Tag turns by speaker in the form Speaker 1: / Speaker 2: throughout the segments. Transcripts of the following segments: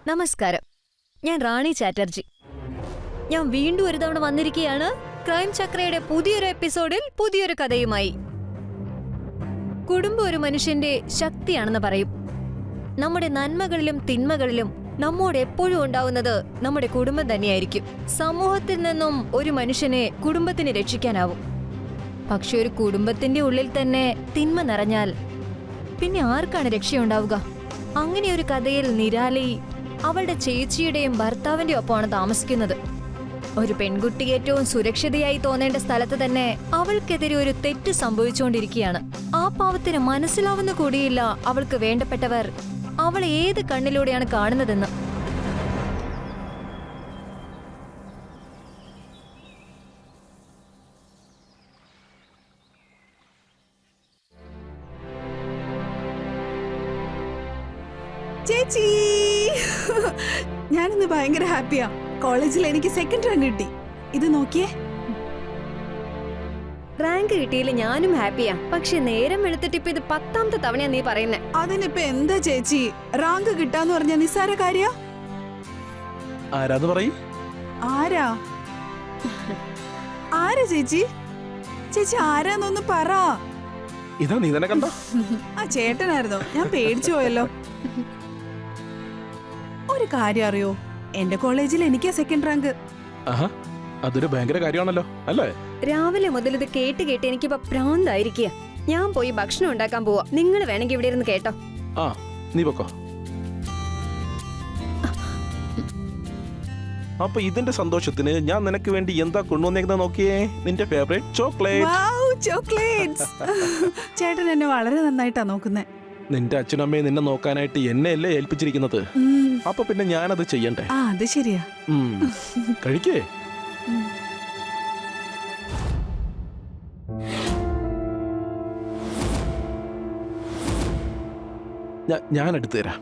Speaker 1: നമസ്കാരം, ഞാൻ റാണി ചാറ്റർജി. ഞാൻ വീണ്ടും ഒരു തവണ വന്നിരിക്കുകയാണ് ക്രൈം ചക്രയുടെ പുതിയൊരു എപ്പിസോഡിൽ പുതിയൊരു കഥയുമായി. കുടുംബം ഒരു മനുഷ്യന്റെ ശക്തിയാണെന്ന് പറയും. നമ്മുടെ നന്മകളിലും തിന്മകളിലും നമ്മോട് എപ്പോഴും ഉണ്ടാവുന്നത് നമ്മുടെ കുടുംബം തന്നെയായിരിക്കും. സമൂഹത്തിൽ നിന്നും ഒരു മനുഷ്യനെ കുടുംബത്തിന് രക്ഷിക്കാനാവും. പക്ഷെ ഒരു കുടുംബത്തിന്റെ ഉള്ളിൽ തന്നെ തിന്മ നിറഞ്ഞാൽ പിന്നെ ആർക്കാണ് രക്ഷയുണ്ടാവുക? അങ്ങനെ ഒരു കഥയിൽ നിരാലി അവളുടെ ചേച്ചിയുടെയും ഭർത്താവിന്റെ ഒപ്പമാണ് താമസിക്കുന്നത്. ഒരു പെൺകുട്ടി ഏറ്റവും സുരക്ഷിതയായി തോന്നേണ്ട സ്ഥലത്ത് തന്നെ അവൾക്കെതിരെ ഒരു തെറ്റ് സംഭവിച്ചുകൊണ്ടിരിക്കുകയാണ്. ആ പാവത്തിന് മനസ്സിലാവുന്ന കൂടിയില്ല അവൾക്ക് വേണ്ടപ്പെട്ടവർ അവൾ ഏത് കണ്ണിലൂടെയാണ് കാണുന്നതെന്ന്.
Speaker 2: ചേച്ചി, ഞാനിന്ന് ഭയങ്കര ഹാപ്പിയാ. കോളേജിൽ എനിക്ക് സെക്കൻഡ് റാങ്ക് കിട്ടി. ഇത് നോക്കിയേ.
Speaker 1: റാങ്ക് കിട്ടിയില്ല, ഞാനും ഹാപ്പിയാ. പക്ഷെ നേരം എടുത്തിട്ട് ഇപ്പൊ ഇത് 10ാമത്തെ തവണയാ നീ പറയുന്നേ.
Speaker 2: അതിനിപ്പോ എന്താ ചേച്ചി, റാങ്ക് കിട്ടാന്ന് പറഞ്ഞ നിസ്സാര കാര്യ?
Speaker 3: ആരാന്ന് പറയും?
Speaker 2: ആരാ ആരാ ചേച്ചി? ചേച്ചി ആരാന്നൊന്ന് പറ.
Speaker 3: ഇതാ നീ തന്നെ കണ്ടോ?
Speaker 2: ആ ചേട്ടനായിരുന്നോ? ഞാൻ പേടിച്ചു പോയല്ലോ. ഒരു കാര്യം അറിയോ, എന്റെ കോളേജിൽ എനിക്കാ സെക്കൻഡ് റാങ്ക്.
Speaker 3: ആഹാ, അതൊരു ഭയങ്കര കാര്യമാണല്ലോ അല്ലേ?
Speaker 1: രാവിലെ മുതൽ ഇത് കേട്ട് കേട്ട് എനിക്കിപ്പോ പ്രാന്തായിരിക്കുക. ഞാൻ പോയി ഭക്ഷണം ഉണ്ടാക്കാൻ പോവാ. നിങ്ങൾ വേണമെങ്കിൽ ഇവിടെ ഇരുന്ന് കേട്ടോ.
Speaker 3: ആ, നീ പൊക്കോ. അപ്പൊ ഇതിന്റെ സന്തോഷത്തിന് ഞാൻ നിനക്ക് വേണ്ടി എന്താ കൊണ്ടുവന്നേക്കുന്നത് നോക്കിയേ. നിന്റെ ഫേവറേറ്റ്
Speaker 2: ചോക്ലേറ്റ്സ്. ചേട്ടൻ എന്നെ വളരെ നന്നായിട്ടാ നോക്കുന്നേ.
Speaker 3: നിന്റെ അച്ഛനമ്മയെ നിന്നെ നോക്കാനായിട്ട് എന്നെയല്ലേ ഏൽപ്പിച്ചിരിക്കുന്നത്. അപ്പൊ പിന്നെ ഞാനത് ചെയ്യണ്ടേ?
Speaker 2: ആ, അത് ശരിയാ.
Speaker 3: കഴിക്കേ. ഞാൻ എടുത്തു തരാം.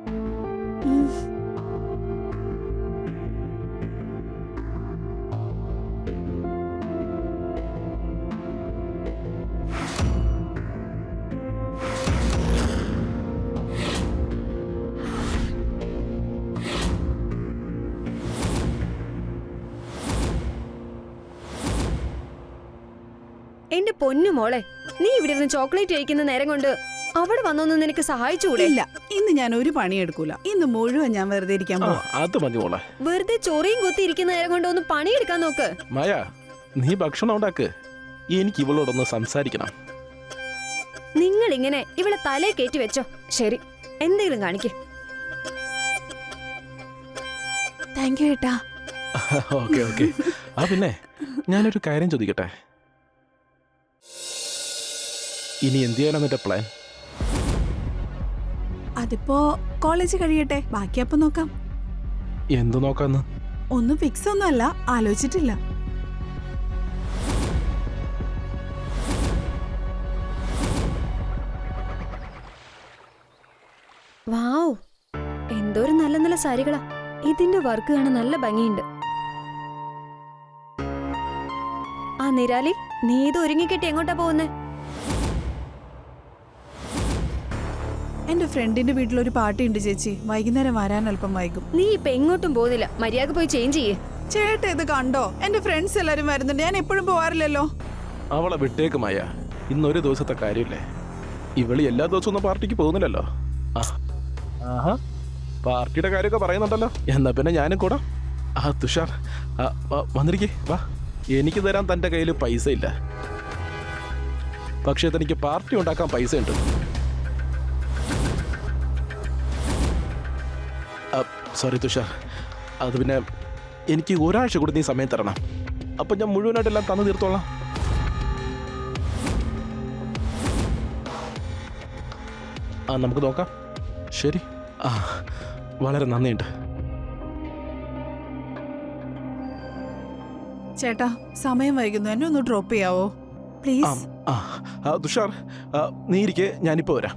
Speaker 1: എന്റെ പൊന്നു മോളെ, നീ ഇവിടെ ഇരുന്ന് ചോക്ലേറ്റ് കഴിക്കുന്ന നേരം കൊണ്ട് അവിടെ വന്നൊന്ന് നിനക്ക് സഹായിച്ചുകൂടെ?
Speaker 2: ഇല്ല, ഇന്ന് ഞാൻ ഒരു പണിയെടുക്കൂല. ഇന്ന് മുഴുവൻ ഞാൻ വെറുതെ ഇരിക്കാൻ പോവാ.
Speaker 3: അത് മതി മോളെ.
Speaker 1: വെറുതെ ചൊറിയും കുത്തി ഇരിക്കുന്ന നേരം കൊണ്ട് ഒന്ന് പണിയെടുക്കാൻ നോക്ക്.
Speaker 3: മായ, നീ ഭക്ഷണം ഉണ്ടാക്ക്. എനിക്ക് ഇവളോടൊന്ന് സംസാരിക്കണം.
Speaker 1: നിങ്ങൾ ഇങ്ങനെ ഇവളെ തലേ കയറ്റി വെച്ചോ. ശരി, എന്തെങ്കിലും കാണിക്കേ.
Speaker 2: താങ്ക് യു ഏട്ടാ.
Speaker 3: Okay okay. ആ പിന്നെ ഞാനൊരു കാര്യം ചോദിക്കട്ടെ. ഇനി എന്ത് ചെയ്യാനാ നിന്റെ പ്ലാൻ?
Speaker 2: അതിപ്പോ കോളേജ് കഴിയട്ടെ, ബാക്കി അപ്പൊ നോക്കാം.
Speaker 3: എന്ത് നോക്കാന്ന്?
Speaker 2: ഒന്നും ഫിക്സ് ഒന്നും അല്ല, ആലോചിച്ചിട്ടില്ല.
Speaker 1: വാവ്, എന്തോരം നല്ല നല്ല സാരികളാ. ഇതിന്റെ വർക്ക് കാണാൻ നല്ല ഭംഗിയുണ്ട്. ആ നിരാലി, നീ ഇത് ഒരുങ്ങിക്കെട്ടി എങ്ങോട്ടാ പോകുന്നേ?
Speaker 2: എന്റെ ഫ്രണ്ടിന്റെ വീട്ടിലൊരു പാർട്ടി ഉണ്ട് ചേച്ചി. വൈകുന്നേരം വരാൻ അല്പം വൈകും.
Speaker 1: നീ ഇപ്പൊ എങ്ങോട്ടും പോകുന്നില്ല, മര്യാദ പോയി ചേഞ്ച് ചെയ്യേ.
Speaker 2: ചേട്ടാ ഇത് കണ്ടോ, എന്റെ ഫ്രണ്ട്സ് എല്ലാരും വരുന്നുണ്ട്. ഞാൻ എപ്പോഴും പോവാറില്ലല്ലോ.
Speaker 3: അവളെ വിട്ടേക്കുമായ, ഇന്നൊരു ദിവസത്തെ കാര്യമില്ലേ. ഇവളി എല്ലാ ദിവസവും ഒന്നും പാർട്ടിക്ക് പോകുന്നില്ലല്ലോ. ആഹാ, പാർട്ടിയുടെ കാര്യമൊക്കെ പറയുന്നുണ്ടല്ലോ. എന്നാ പിന്നെ ഞാനും കൂടാ. ആ തുഷാർ, വന്നിരിക്കേ, വാ. എനിക്ക് തരാൻ തൻ്റെ കയ്യിൽ പൈസ ഇല്ല, പക്ഷേ തനിക്ക് പാർട്ടി ഉണ്ടാക്കാൻ പൈസ ഉണ്ട്. സോറി തുഷാർ, അത് പിന്നെ എനിക്ക് ഒരാഴ്ച കൂടി നീ സമയം തരണം. അപ്പം ഞാൻ മുഴുവനായിട്ടെല്ലാം തന്നു തീർത്തോളാം. ആ, നമുക്ക് നോക്കാം. ശരി. ആ, വളരെ നന്ദിയുണ്ട്.
Speaker 2: ചേട്ടാ, സമയം വൈകുന്നു, എന്നെ ഒന്ന് ഡ്രോപ്പ് ചെയ്യാവോ പ്ലീസ്?
Speaker 3: തുഷാർ, നീ ഇരിക്കെ, ഞാനിപ്പോ വരാം.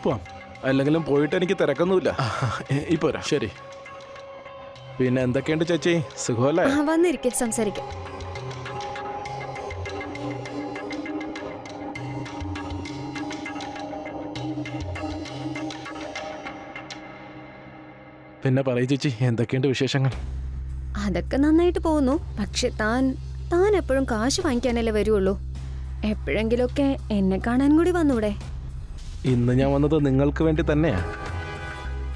Speaker 3: പോവാം. അല്ലെങ്കിലും പോയിട്ട് എനിക്ക് തിരക്കൊന്നുമില്ല. ഇപ്പൊ വരാം. ശരി. പിന്നെ എന്തൊക്കെയുണ്ട് ചേച്ചി, സുഖമല്ലേ?
Speaker 1: വന്നിരിക്കെ സംസാരിക്കാം.
Speaker 3: പിന്നെ പറയൂ ചേച്ചി, എന്തൊക്കെയുണ്ട് വിശേഷങ്ങൾ?
Speaker 1: അതൊക്കെ നന്നായിട്ട് പോകുന്നു. പക്ഷെ താൻ എപ്പോഴും കാശ് വാങ്ങിക്കാനല്ലേ വരുള്ളൂ. എപ്പോഴെങ്കിലുമൊക്കെ എന്നെ കാണാൻ കൂടി വന്നൂടെ?
Speaker 3: ഇന്ന് ഞാൻ വന്നത് നിങ്ങൾക്ക് വേണ്ടി തന്നെയാ.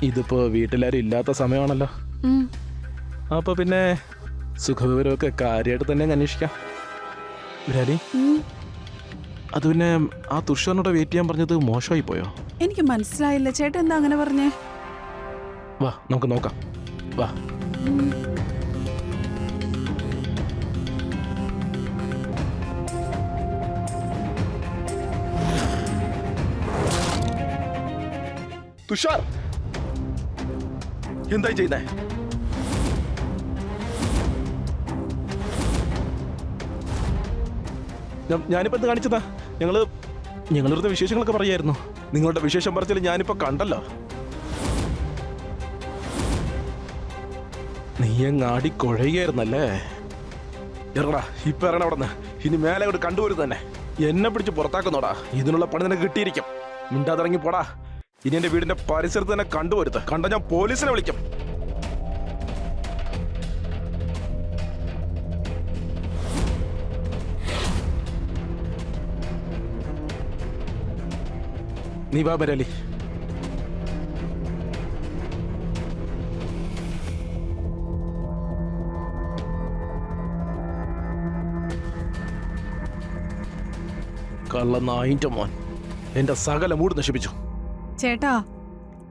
Speaker 3: ഇതിപ്പോ വീട്ടിലാരും ഇല്ലാത്ത സമയമാണല്ലോ.
Speaker 1: ഉം.
Speaker 3: അപ്പൊ പിന്നെ സുഖവിവരമൊക്കെ കാര്യമായിട്ട് തന്നെ അങ്ങ് അന്വേഷിക്കാം. വിരാലി,
Speaker 1: ഉം.
Speaker 3: അത് പിന്നെ ആ തുഷാറിനോട് വെയിറ്റ് ചെയ്യാൻ പറഞ്ഞത് മോശമായി പോയോ?
Speaker 2: എനിക്ക് മനസ്സിലായില്ല ചേട്ടൻ എന്താ അങ്ങനെ പറഞ്ഞേ?
Speaker 3: വാ നമുക്ക് നോക്കാം. വാ. തുഷാർ, എന്തായി ചെയ്യുന്നേ? ഞാനിപ്പോ എന്ത് കാണിച്ചതാ? ഞങ്ങളുടെ വിശേഷങ്ങളൊക്കെ പറയായിരുന്നു. നിങ്ങളുടെ വിശേഷം പറച്ചിൽ ഞാനിപ്പോ കണ്ടല്ലോ. നീ അങ്ങാടി കുഴയുകയായിരുന്നല്ലേ? ഇറങ്ങടാ, ഇപ്പൊ ഇറങ്ങണ അവിടെ നിന്ന്. ഇനി മേലെ അവിടെ കണ്ടുപോരുത് തന്നെ. എന്നെ പിടിച്ച് പുറത്താക്കുന്നോടാ. ഇതിനുള്ള പണി നിനക്ക് കിട്ടിയിരിക്കും. മിണ്ടാതിറങ്ങി പോടാ. ഇനി എന്റെ വീടിന്റെ പരിസരത്ത് തന്നെ കണ്ടുപോരുത്. കണ്ട ഞാൻ പോലീസിനെ വിളിക്കും. നീ വാ ബരാലി. കള്ള നായിന്റെ മോൻ എന്റെ സകല മൂട് നശിപ്പിച്ചു.
Speaker 2: ചേട്ടാ,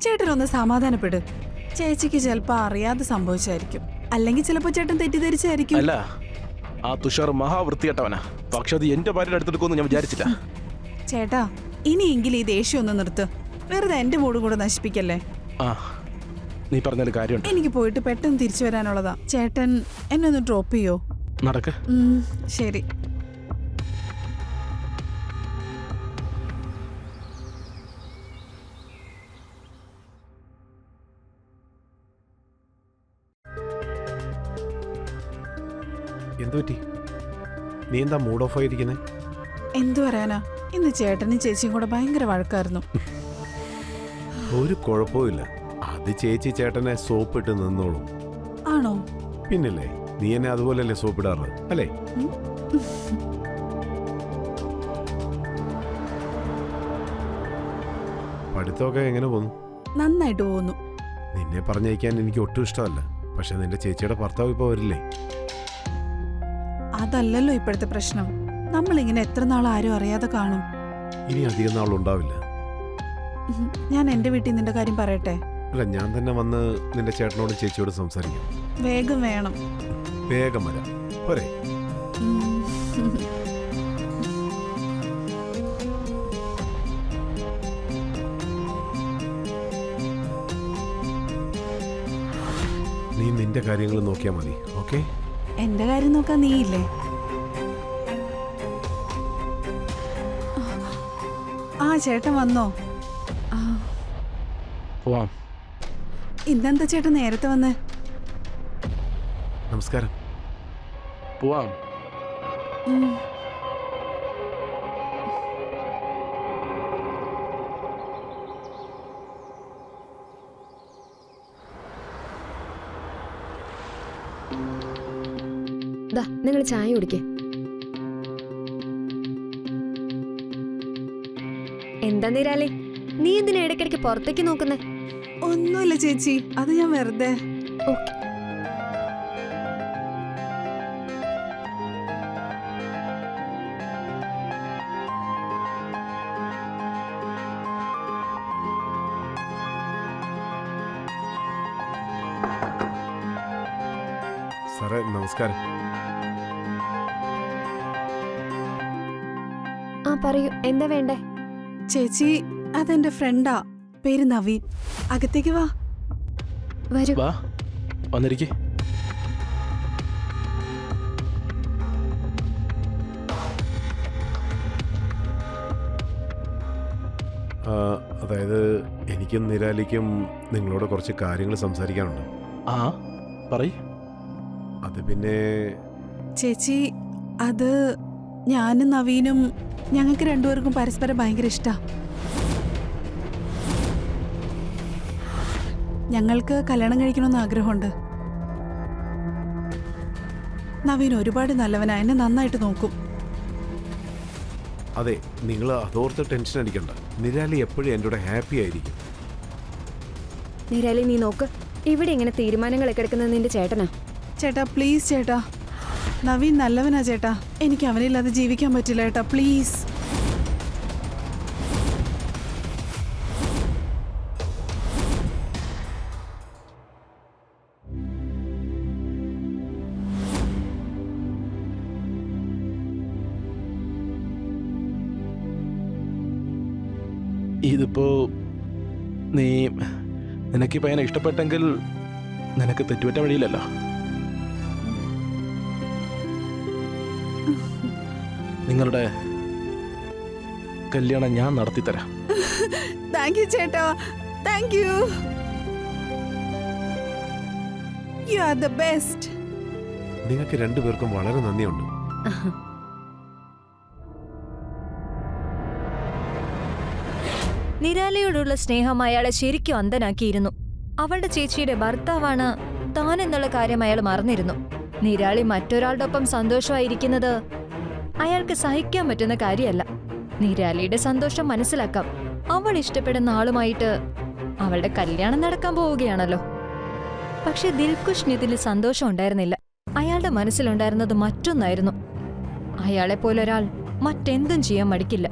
Speaker 2: ചേട്ടനൊന്ന് സമാധാനപ്പെട്. ചേച്ചിക്ക് ചിലപ്പോ അറിയാതെ സംഭവിച്ചായിരിക്കും, അല്ലെങ്കിൽ ചിലപ്പോ ചേട്ടൻ തെറ്റിദ്ധരിച്ചായിരിക്കും.
Speaker 3: അല്ല, ആ തുഷാർ മഹാവൃത്തികെട്ടവനാ. പക്ഷെ അത് എന്റെ ഭാര്യയുടെ അടുത്തെടുക്കുമെന്ന് ഞാൻ വിചാരിച്ചില്ല.
Speaker 2: ചേട്ടാ, ഇനിയെങ്കിലും ഈ ദേഷ്യം ഒന്ന് നിർത്ത്. വെറുതെ എന്റെ മൂടും കൂടെ നശിപ്പിക്കല്ലേ.
Speaker 3: ആ, നീ പറഞ്ഞൊരു കാര്യമുണ്ട്.
Speaker 2: എനിക്ക് പോയിട്ട് പെട്ടെന്ന് തിരിച്ചു വരാനുള്ളതാ. ചേട്ടൻ എന്നെ ഒന്ന് ഡ്രോപ്പ് ചെയ്യോ?
Speaker 3: നടക്ക്.
Speaker 2: ശരി.
Speaker 4: എന്തുപറ്റി? നീ എന്താ മൂഡ് ഓഫ് ആയിരിക്കുന്നേ?
Speaker 2: എന്തു പറയാനാ, ഇന്ന് ചേട്ടനും ചേച്ചിയും കൂടെ ഭയങ്കര വഴക്കായിരുന്നു.
Speaker 4: ഒരു കുഴപ്പമില്ല, അത് ചേച്ചി ചേട്ടനെ സോപ്പിട്ട് നിന്നോളും.
Speaker 2: ആണോ?
Speaker 4: പിന്നല്ലേ, നീ എന്നെ അതുപോലല്ലേ സോപ്പിടാറ് അല്ലേ? പഠിത്തമൊക്കെ എങ്ങനെ പോന്നു?
Speaker 2: നന്നായിട്ട് പോകുന്നു.
Speaker 4: നിന്നെ പറഞ്ഞയക്കാൻ എനിക്ക് ഒട്ടും ഇഷ്ടമല്ല. പക്ഷെ നിന്റെ ചേച്ചിയുടെ ഭർത്താവ് ഇപ്പൊ വരില്ലേ?
Speaker 2: അതല്ലല്ലോ ഇപ്പോഴത്തെ പ്രശ്നം. നമ്മളിങ്ങനെ എത്ര നാൾ ആരും അറിയാതെ കാണും.
Speaker 4: ഇനി അധികം നാളുണ്ടാവില്ല.
Speaker 2: ഞാൻ എന്റെ വീട്ടിൽ നിന്റെ കാര്യം പറയട്ടെ?
Speaker 4: അല്ല, ഞാൻ തന്നെ വന്ന് നിന്റെ ചേട്ടനോടും ചേച്ചിയോടും സംസാരിക്കാം.
Speaker 2: വേഗം വേണം.
Speaker 4: വേഗം വരാം. പോരെ? നീ നിന്റെ കാര്യങ്ങൾ നോക്കിയാൽ മതി. ഓക്കെ?
Speaker 2: എന്റെ കാര്യം നോക്കാൻ നീയില്ലേ? ആ ചേട്ടൻ വന്നോ?
Speaker 3: പോവാം.
Speaker 2: ഇന്നെന്താ ചേട്ടൻ നേരത്തെ വന്നേ?
Speaker 4: നമസ്കാരം.
Speaker 3: പോവാം.
Speaker 1: നിങ്ങൾ ചായ കുടിക്കേ. എന്താ നീരാലി, നീ എന്തിനാ ഇടയ്ക്കിടയ്ക്ക് പുറത്തേക്ക് നോക്കുന്നേ?
Speaker 2: ഒന്നുമില്ല ചേച്ചി, അത് ഞാൻ വെറുതെ.
Speaker 4: സാറേ നമസ്കാരം.
Speaker 1: ആ പറയൂ, എന്താ വേണ്ടേ?
Speaker 2: ചേച്ചി, അതെന്റെ ഫ്രണ്ടാ, പേര് നവീൻ. അകത്തേക്ക് വാ.
Speaker 1: വരൂ.
Speaker 3: വാ, വന്നിരിക്കേ.
Speaker 4: അതായത് എനിക്കും നിരാലിക്കും നിങ്ങളോട് കുറച്ച് കാര്യങ്ങൾ സംസാരിക്കാനുണ്ട്.
Speaker 3: ആ പറയ്.
Speaker 4: അത് പിന്നെ
Speaker 2: ചേച്ചി, അത് ഞാനും നവീനും ഞങ്ങൾക്ക് രണ്ടുപേർക്കും പരസ്പരം ഭയങ്കര ഇഷ്ടാ. ഞങ്ങൾക്ക് കല്യാണം കഴിക്കണമെന്ന് ആഗ്രഹമുണ്ട്. നവീൻ ഒരുപാട് നല്ലവനാ, എന്നെ നന്നായിട്ട് നോക്കും.
Speaker 4: അതെ, നിങ്ങൾ അതോർത്ത് ടെൻഷൻ അടിക്കണ്ട. നിരാലി എപ്പോഴും എൻ്റെ കൂടെ ഹാപ്പി ആയിരിക്കും.
Speaker 5: നിരാലി നീ നോക്ക്, ഇവിടെ ഇങ്ങനെ തീരുമാനങ്ങളൊക്കെ എടുക്കുന്നത് നിന്റെ ചേട്ടനാ.
Speaker 2: ചേട്ടാ പ്ലീസ് ചേട്ടാ, നവീൻ നല്ലവനാ ചേട്ടാ. എനിക്ക് അവനില്ലാതെ ജീവിക്കാൻ പറ്റില്ല ചേട്ടാ, പ്ലീസ്.
Speaker 3: ഇതിപ്പോ നിനക്ക് ഈ പയ്യനെ ഇഷ്ടപ്പെട്ടെങ്കിൽ നിനക്ക് തെറ്റുപറ്റ വഴിയില്ലല്ലോ. നിങ്ങളുടെ കല്യാണം ഞാൻ നടത്തിത്തരാം.
Speaker 2: താങ്ക് യു ചേട്ടാ, thank you. You are the best.
Speaker 4: നിങ്ങൾക്ക് രണ്ടുപേർക്കും വളരെ നന്ദിയുണ്ട്.
Speaker 1: നിരാലയോടുള്ള സ്നേഹം അയാളെ ശരിക്കും അന്ധനാക്കിയിരുന്നു. അവളുടെ ചേച്ചിയുടെ ഭർത്താവാണ് താൻ എന്നുള്ള കാര്യം അയാൾ മറന്നിരുന്നു. നിരാളി മറ്റൊരാളുടെ ഒപ്പം സന്തോഷമായിരിക്കുന്നത് അയാൾക്ക് സഹിക്കാൻ പറ്റുന്ന കാര്യമല്ല. നിരാലിയുടെ സന്തോഷം മനസ്സിലാക്കാം. അവൾ ഇഷ്ടപ്പെടുന്ന ആളുമായിട്ട് അവളുടെ കല്യാണം നടക്കാൻ പോവുകയാണല്ലോ. പക്ഷെ ദിൽഖുഷിന് ഇതിൽ സന്തോഷം ഉണ്ടായിരുന്നില്ല. അയാളുടെ മനസ്സിലുണ്ടായിരുന്നത് മറ്റൊന്നായിരുന്നു. അയാളെപ്പോലൊരാൾ മറ്റെന്തും ചെയ്യാൻ മടിക്കില്ല.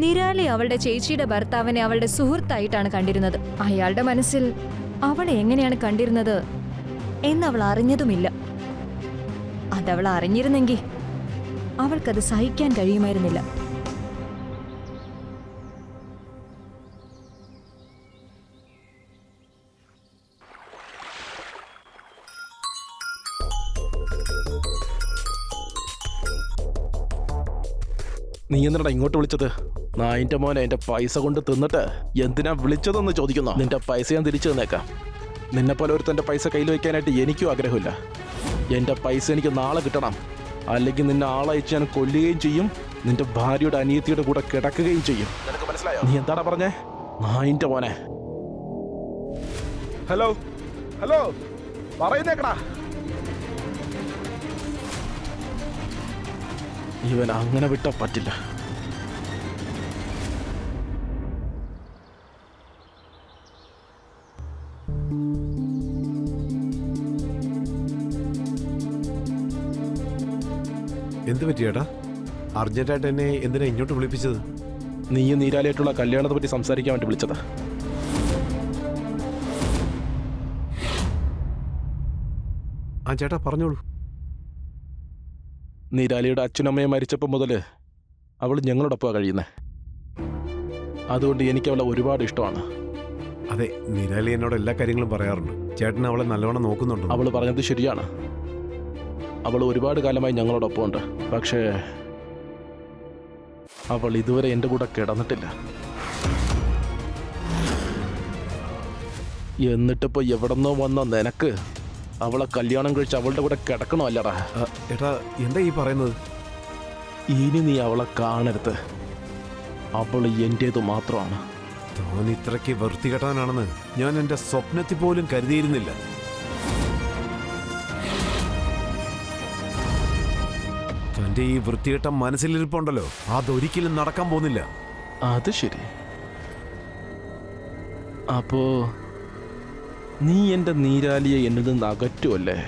Speaker 1: നിരാലി അവളുടെ ചേച്ചിയുടെ ഭർത്താവിനെ അവളുടെ സുഹൃത്തായിട്ടാണ് കണ്ടിരുന്നത്. അയാളുടെ മനസ്സിൽ അവളെ എങ്ങനെയാണ് കണ്ടിരുന്നത് എന്നവൾ അറിഞ്ഞതുമില്ല. അതവൾ അറിഞ്ഞിരുന്നെങ്കിൽ അവൾക്കത് സഹിക്കാൻ കഴിയുമായിരുന്നില്ല.
Speaker 3: നീ എന്തിനാ ഇങ്ങോട്ട് വിളിച്ചത്? നായിന്റെ മോനെ എന്റെ പൈസ കൊണ്ട് തിന്നിട്ട് എന്തിനാ വിളിച്ചതെന്ന് ചോദിക്കുന്നു. നിന്റെ പൈസ ഞാൻ തിരിച്ചു തന്നേക്കാം. നിന്നെ പോലെ ഒരുത്തന്റെ പൈസ കയ്യിൽ വെക്കാനായിട്ട് എനിക്കും ആഗ്രഹമില്ല. എന്റെ പൈസ എനിക്ക് നാളെ കിട്ടണം. അല്ലെങ്കിൽ നിന്നെ ആളയച്ച് ഞാൻ കൊല്ലുകയും ചെയ്യും. നിന്റെ ഭാര്യയുടെ അനിയത്തിയുടെ കൂടെ കിടക്കുകയും ചെയ്യും. നിനക്ക് മനസ്സിലായോ? നീ എന്താടാ പറഞ്ഞേ? നായിന്റെ മോനെ. ഹലോ ഹലോ, പറയുന്നേക്കടാ. ഇവൻ അങ്ങനെ വിട്ടാ പറ്റില്ല.
Speaker 4: എന്ത് പറ്റിയേട്ടാ? അർജന്റായിട്ട് എന്നെ എന്തിനാ ഇങ്ങോട്ട് വിളിപ്പിച്ചത്?
Speaker 3: നീയും നീരാലായിട്ടുള്ള കല്യാണത്തെ പറ്റി സംസാരിക്കാൻ വേണ്ടി വിളിച്ചതാ.
Speaker 4: ആ ചേട്ടാ പറഞ്ഞോളൂ.
Speaker 3: നീരാലിയുടെ അച്ഛനമ്മയെ മരിച്ചപ്പോൾ മുതൽ അവൾ ഞങ്ങളോടൊപ്പമാണ് കഴിയുന്നത്. അതുകൊണ്ട് എനിക്ക് അവളെ ഒരുപാട് ഇഷ്ടമാണ്.
Speaker 4: അതെ, നിരാലി എന്നോട് എല്ലാ കാര്യങ്ങളും പറയാറുണ്ട്. ചേട്ടൻ അവളെ നല്ലവണ്ണം നോക്കുന്നുണ്ട്.
Speaker 3: അവൾ പറഞ്ഞത് ശരിയാണ്. അവൾ ഒരുപാട് കാലമായി ഞങ്ങളോടൊപ്പമുണ്ട്. പക്ഷേ അവൾ ഇതുവരെ എൻ്റെ കൂടെ കിടന്നിട്ടില്ല. എന്നിട്ടിപ്പോൾ എവിടെന്നോ വന്ന നിനക്ക് അവളെ കല്യാണം കഴിച്ച് അവളുടെ കൂടെ കിടക്കണോ അല്ലടാ?
Speaker 4: ഏട്ടാ എന്താ ഈ പറയുന്നത്?
Speaker 3: ഇനി നീ അവളെ കാണരുത്. അവൾ എൻ്റേത് മാത്രമാണ്.
Speaker 4: താൻ ഇത്രയ്ക്ക് വൃത്തികെട്ടാനാണെന്ന് ഞാൻ എൻ്റെ സ്വപ്നത്തിൽ പോലും കരുതിയിരുന്നില്ല. തൻ്റെ ഈ വൃത്തികെട്ട മനസ്സിലിരിപ്പുണ്ടല്ലോ, അതൊരിക്കലും നടക്കാൻ പോകുന്നില്ല.
Speaker 3: അത് ശരി. അപ്പോ നീ എൻ്റെ നീരാലിയെ എന്നിൽ നിന്ന് അകറ്റുമല്ലേ?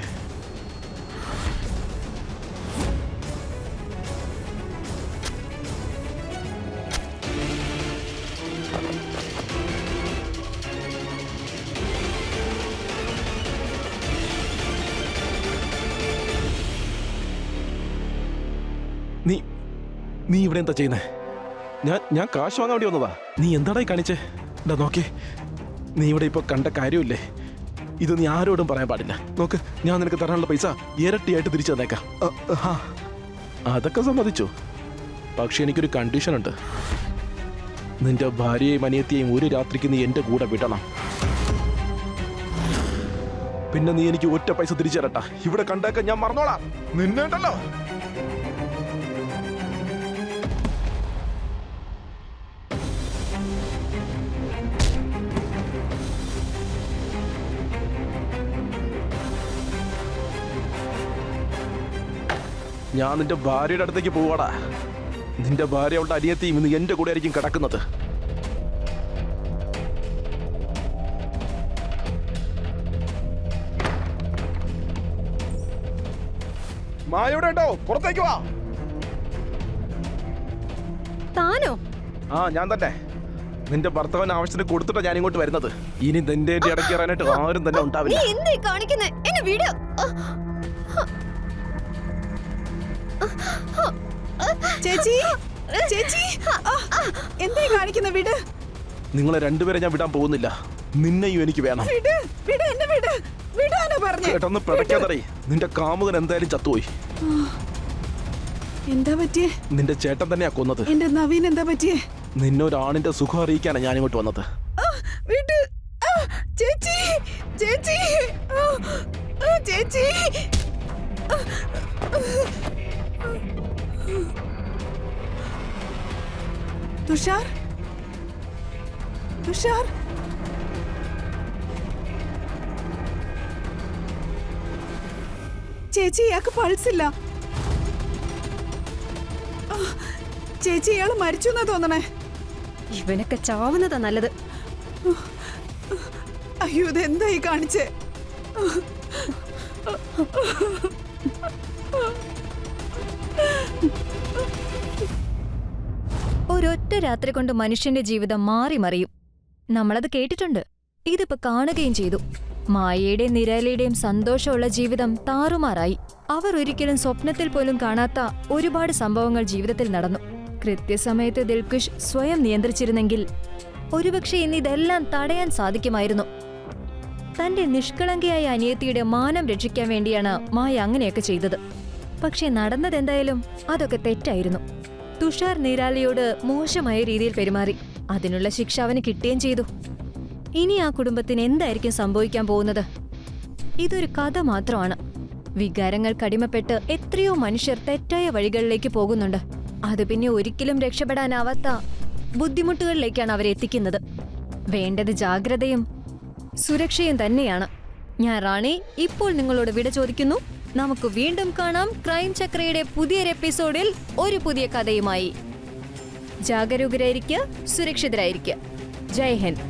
Speaker 3: നീ ഇവിടെ എന്താ ചെയ്യുന്നേ? ഞാൻ കാശ് വാങ്ങാൻ വേണ്ടി വന്നതാ. നീ എന്താടാ ഈ കാണിച്ചേ? നോക്കേ, നീ ഇവിടെ ഇപ്പൊ കണ്ട കാര്യമില്ലേ? ഇത് നീ ആരോടും പറയാൻ പാടില്ല. നോക്ക്, ഞാൻ നിനക്ക് തരാനുള്ള പൈസ ഇരട്ടിയായിട്ട് തിരിച്ചു തന്നേക്കാം. അതൊക്കെ സമ്മതിച്ചു. പക്ഷെ എനിക്കൊരു കണ്ടീഷൻ ഉണ്ട്. നിന്റെ ഭാര്യയെയും അനിയത്തിയെയും ഒരു രാത്രിക്ക് നീ എൻ്റെ കൂടെ വിടണം. പിന്നെ നീ എനിക്ക് ഒറ്റ പൈസ തിരിച്ചു തരട്ടാ. ഇവിടെ കണ്ടേക്കാൻ ഞാൻ മറന്നോളാം. നിന്നേണ്ടല്ലോ. ഞാൻ നിന്റെ ഭാര്യയുടെ അടുത്തേക്ക് പോവാടാ. നിന്റെ ഭാര്യ അവളുടെ അനിയത്തിയും ഇന്ന് എന്റെ കൂടെ ആയിരിക്കും കിടക്കുന്നത്. മായയുടെ ഉണ്ടോ? പുറത്തേക്ക് വാ.
Speaker 1: താനോ?
Speaker 3: ആ, ഞാൻ തന്നെ. നിന്റെ ഭർത്താവിന് ആവശ്യത്തിന് കൊടുത്തിട്ടാ ഞാൻ ഇങ്ങോട്ട് വരുന്നത്. ഇനി നിന്റെ ഇടയ്ക്ക് കയറാനായിട്ട് ആരും തന്നെ
Speaker 1: നീ
Speaker 3: ഉണ്ടാവില്ല.
Speaker 1: എന്തേ കാണിക്കുന്നേ? എന്നെ വിട്.
Speaker 2: ചേച്ചി ചേച്ചി എന്തേ കാണിക്കുന്ന? വിട്
Speaker 3: നിങ്ങളെ രണ്ടുപേരെ ഞാൻ വിടാൻ പോകുന്നില്ല. നിന്നെയും എനിക്ക് വേണം.
Speaker 2: വിട് വിട് എന്നെ വിട്. വിടാനാ പറഞ്ഞേ.
Speaker 3: കേട്ടൊന്ന് പിടയ്ക്കാതറി. നിന്റെ കാമുകൻ എന്തായാലും ചത്തുപോയി.
Speaker 2: എന്താ പറ്റിയേ?
Speaker 3: നിന്റെ ചേട്ടൻ തന്നെയാ കൊന്നത്.
Speaker 2: എന്റെ നവീൻ എന്താ പറ്റിയേ?
Speaker 3: നിന്നൊരാണിന്റെ സുഖം അറിയിക്കാനാണ് ഞാൻ ഇങ്ങോട്ട് വന്നത്.
Speaker 2: വിട്. ചേച്ചി ചേച്ചി ചേച്ചി. തുഷാർ തുഷാർ ചേച്ചി, ഇയാൾക്ക് പൾസില്ല. ചേച്ചി, ഇയാള് മരിച്ചു എന്നാ തോന്നണേ.
Speaker 5: ഇവനൊക്കെ ചാവുന്നതാ നല്ലത്.
Speaker 2: അയ്യോ, ഇതെന്തായി കാണിച്ചേ?
Speaker 1: ഒരൊറ്റ രാത്രി കൊണ്ട് മനുഷ്യന്റെ ജീവിതം മാറി മറിയും. നമ്മളത് കേട്ടിട്ടുണ്ട്. ഇതിപ്പോ കാണുകയും ചെയ്തു. മായയുടെയും നിരാലയുടെയും സന്തോഷമുള്ള ജീവിതം താറുമാറായി. അവർ ഒരിക്കലും സ്വപ്നത്തിൽ പോലും കാണാത്ത ഒരുപാട് സംഭവങ്ങൾ ജീവിതത്തിൽ നടന്നു. കൃത്യസമയത്ത് ദിൽഖുഷ് സ്വയം നിയന്ത്രിച്ചിരുന്നെങ്കിൽ ഒരുപക്ഷെ ഇന്ന് ഇതെല്ലാം തടയാൻ സാധിക്കുമായിരുന്നു. തന്റെ നിഷ്കളങ്കയായ അനിയത്തിയുടെ മാനം രക്ഷിക്കാൻ വേണ്ടിയാണ് മായ അങ്ങനെയൊക്കെ ചെയ്തത്. പക്ഷെ നടന്നതെന്തായാലും അതൊക്കെ തെറ്റായിരുന്നു. തുഷാർ നിരാലയോട് മോശമായ രീതിയിൽ പെരുമാറി. അതിനുള്ള ശിക്ഷ അവന് കിട്ടുകയും ചെയ്തു. ഇനി ആ കുടുംബത്തിന് എന്തായിരിക്കും സംഭവിക്കാൻ പോകുന്നത്? ഇതൊരു കഥ മാത്രമാണ്. വികാരങ്ങൾക്കടിമപ്പെട്ട് എത്രയോ മനുഷ്യർ തെറ്റായ വഴികളിലേക്ക് പോകുന്നുണ്ട്. അത് പിന്നെ ഒരിക്കലും രക്ഷപ്പെടാനാവാത്ത ബുദ്ധിമുട്ടുകളിലേക്കാണ് അവരെ എത്തിക്കുന്നത്. വേണ്ടത് ജാഗ്രതയും സുരക്ഷയും തന്നെയാണ്. ഞാൻ റാണി ഇപ്പോൾ നിങ്ങളോട് വിട ചോദിക്കുന്നു. നമുക്ക് വീണ്ടും കാണാം ക്രൈം ചക്രയുടെ പുതിയൊരു എപ്പിസോഡിൽ ഒരു പുതിയ കഥയുമായി. ജാഗരൂകരായിരിക്കുക, സുരക്ഷിതരായിരിക്കുക. ജയ് ഹിന്ദ്.